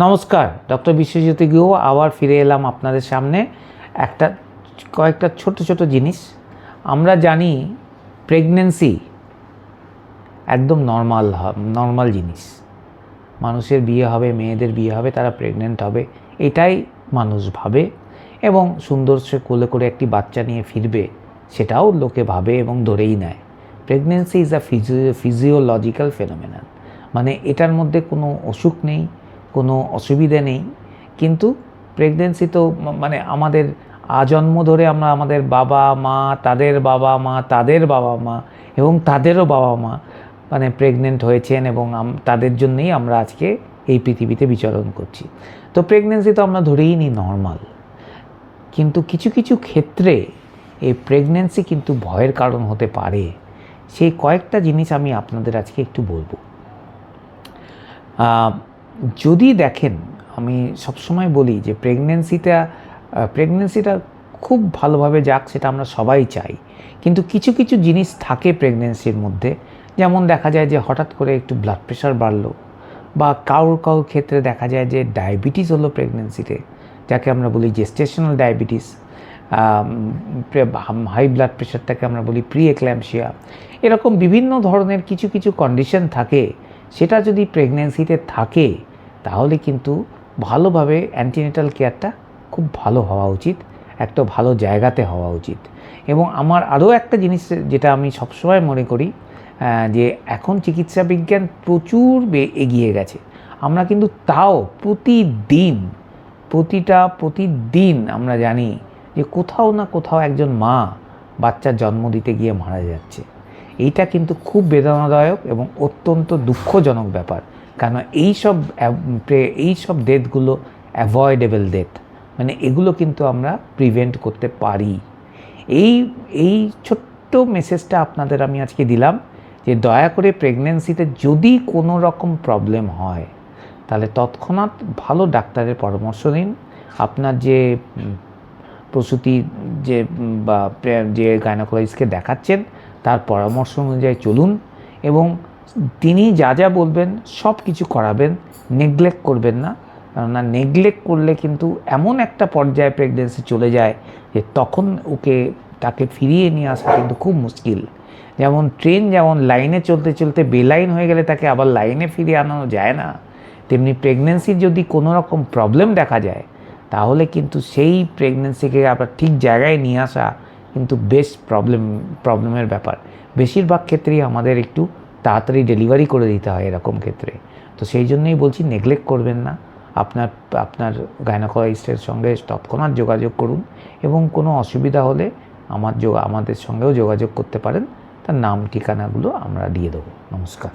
নমস্কার, ডক্টর বিশ্বজ্যোতি গুহ আবার ফিরে এলাম আপনাদের সামনে। কয়েকটা ছোট ছোট জিনিস। আমরা জানি প্রেগনেন্সি একদম নর্মাল জিনিস। মানুষের বিয়ে হবে, মেয়েদের বিয়ে হবে, তারা প্রেগনেন্ট হবে, এটাই মানুষ ভাবে। এবং সুন্দর সে কোলে করে একটি বাচ্চা নিয়ে ফিরবে, সেটাও লোকে ভাবে এবং ধরেই নেয়। Pregnancy is a physiological phenomenon, মানে এটার মধ্যে কোনো অসুখ নেই, কোনো অসুবিধে নেই। কিন্তু প্রেগনেন্সি তো মানে আমাদের আজন্ম ধরে আমরা আমাদের বাবা মা, তাদের বাবা মা, তাদের বাবা মা এবং তাদেরও বাবা মা মানে প্রেগনেন্ট হয়েছেন এবং তাদের জন্যই আমরা আজকে এই পৃথিবীতে বিচরণ করছি। তো প্রেগনেন্সি তো আমরা ধরেই নিই নর্মাল, কিন্তু কিছু কিছু ক্ষেত্রে এই প্রেগনেন্সি কিন্তু ভয়ের কারণ হতে পারে। সেই কয়েকটা জিনিস আমি আপনাদের আজকে একটু বলবো। যদি দেখেন, আমি সবসময় বলি যে প্রেগনেন্সিটা খুব ভালোভাবে যাক, সেটা আমরা সবাই চাই। কিন্তু কিছু কিছু জিনিস থাকে প্রেগনেন্সির মধ্যে, যেমন দেখা যায় যে হঠাৎ করে একটু ব্লাড প্রেশার বাড়লো, বা কারোর ক্ষেত্রে দেখা যায় যে ডায়াবেটিস হলো প্রেগনেন্সিতে, যাকে আমরা বলি জেস্টেশনাল ডায়াবেটিস। হাই ব্লাড প্রেশারটাকে আমরা বলি প্রি এক্ল্যাম্পসিয়া। এরকম বিভিন্ন ধরনের কিছু কিছু কন্ডিশন থাকে। সেটা যদি প্রেগনেন্সিতে থাকে তাহলে কিন্তু ভালোভাবে অ্যান্টিনেটাল কেয়ারটা খুব ভালো হওয়া উচিত, একটা ভালো জায়গাতে হওয়া উচিত। এবং আমার আরও একটা জিনিস যেটা আমি সবসময় মনে করি, যে এখন চিকিৎসা বিজ্ঞান প্রচুর এগিয়ে গেছে। আমরা কিন্তু তাও প্রতিদিন আমরা জানি যে কোথাও না কোথাও একজন মা বাচ্চার জন্ম দিতে গিয়ে মারা যাচ্ছে। এইটা কিন্তু খুব বেদনাদায়ক এবং অত্যন্ত দুঃখজনক ব্যাপার। কারণ এই সব ডেথগুলো অ্যাভয়েডেবল ডেথ, মানে এগুলো কিন্তু আমরা প্রিভেন্ট করতে পারি। এই ছোট্ট মেসেজটা আপনাদের আমি আজকে দিলাম যে দয়া করে প্রেগনেন্সিতে যদি কোনো রকম প্রবলেম হয় তাহলে তৎক্ষণাৎ ভালো ডাক্তারের পরামর্শ নিন। আপনার যে প্রসূতি যে গাইনোকোলজিস্টকে দেখাচ্ছেন তার পরামর্শ অনুযায়ী চলুন, এবং তিনি যা যা বলবেন সব কিছু করাবেন। নেগলেক্ট করবেন না, কেননা নেগলেক্ট করলে কিন্তু এমন একটা পর্যায়ে প্রেগনেন্সি চলে যায় যে তখন তাকে ফিরিয়ে নিয়ে আসা কিন্তু খুব মুশকিল। যেমন ট্রেন লাইনে চলতে চলতে বেলাইন হয়ে গেলে তাকে আবার লাইনে ফিরিয়ে আনানো যায় না, তেমনি প্রেগনেন্সির যদি কোনো রকম প্রবলেম দেখা যায় তাহলে কিন্তু সেই প্রেগনেন্সিকে আবার ঠিক জায়গায় নিয়ে আসা কিন্তু বেশ প্রবলেমের ব্যাপার। বেশিরভাগ ক্ষেত্রেই আমাদের একটু তাড়াতাড়ি ডেলিভারি করে দিতে হয় এরকম ক্ষেত্রে। তো সেই জন্যই বলছি, নেগলেক্ট করবেন না। আপনার গাইনোকোলজিস্টের সঙ্গে তৎক্ষণাৎ যোগাযোগ করুন, এবং কোনো অসুবিধা হলে আমাদের সঙ্গেও যোগাযোগ করতে পারেন। তার নাম ঠিকানাগুলো আমরা দিয়ে দেবো। নমস্কার।